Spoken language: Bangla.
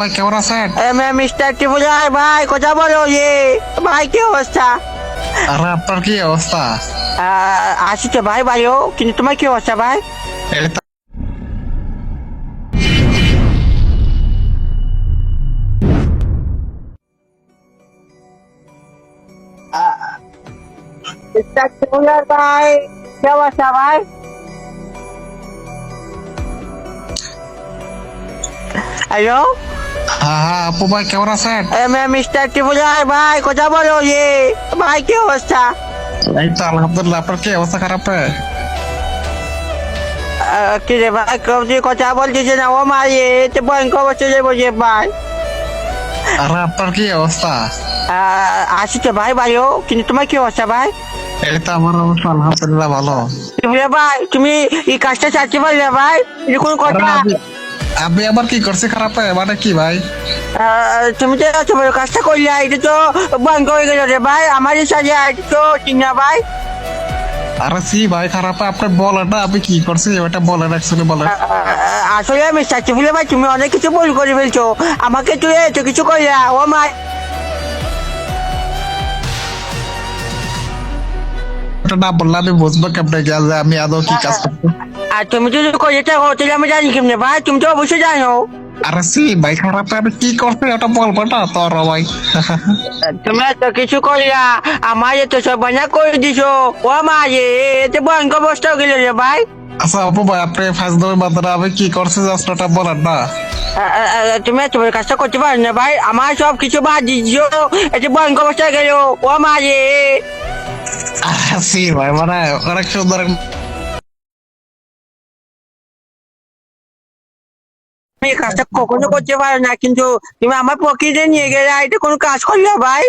ভাই কেমন আছেন? মিস্টার ত্রিপুরার ভাই কথা বলো ভাই কি অবস্থা? আরে আপনার কি অবস্থা? আছি তো ভাই ভাইও, কিন্তু তোমার কি অবস্থা ভাই? এই তো। মিস্টার ত্রিপুরার ভাই কি অবস্থা ভাই? হ্যালো, হ্যাঁ আপু ভাই কেমন আছেন? মিস্টার ত্রিপুরার ভাই কথা বলো ভাই কি অবস্থা? এই তো আলহামদুলিল্লাহ। আপনার কি অবস্থা খারাপ? কি রে ভাই, কেউ যে কথা বলতেছে না, ও মা এতে ভয়ঙ্কর অবস্থা যাবো ভাই। আরে আপনার কি অবস্থা? আছি তো ভাই ভাইও, কিন্তু তোমার কি অবস্থা ভাই? এই তো আমার অবস্থা আলহামদুলিল্লাহ ভালো। ত্রিপুরা ভাই তুমি এই কাজটা চাচ্ছি পারলে ভাই, এটা কোন আরে কথা? আমি আবার কি করছি খারাপ? মানে কি ভাই? তুমি যে এত বড় কাজটা করলে, এটা তো বন্ধ হয়ে গেল রে ভাই, আমার সাথে এটা তো ঠিক না ভাই। আরে সি ভাই খারাপ, আপনি বলেন না আমি কি করছি ওটা বলেন, অ্যাকচুয়ালি বলেন। আসলে আমি চাচ্ছি বলে ভাই, তুমি অনেক কিছু ভুল করে ফেলছো, আমাকে তুই এত কিছু করলা, ও মা। ওটা না বললে আমি বুঝবো কেমনে গেল যে আমি আদৌ কি কাজ করছি। আর তুমি যদি করে থাকো তাহলে আমি জানি কেমনে ভাই, তুমি তো অবশ্যই জানো। আরে সি ভাই খারাপ, আমি কি করছি ওটা বলবো না তোর ভাই। তুমি এত কিছু করলা, আমার এত সব বানা করে দিছো, ও মা এতে ভয়ঙ্কর অবস্থা হয়ে গেল রে ভাই। আচ্ছা আপু ভাই আপনি ফার্স্ট ধরে মাত্রা আমি কি করছি জাস্ট ওটা বলেন না। তুমি এত বড় কাজটা করতে পারো না ভাই, আমার সব কিছু বাদ দিছো, এতে ভয়ঙ্কর অবস্থা হয়ে গেল, ও মা সি ভাই মানে অনেক সুন্দর। আমি এই কাজটা কখনো করতে পারো না, কিন্তু তুমি আমার পকেটে নিয়ে গেলে, এটা কোনো কাজ করলে ভাই?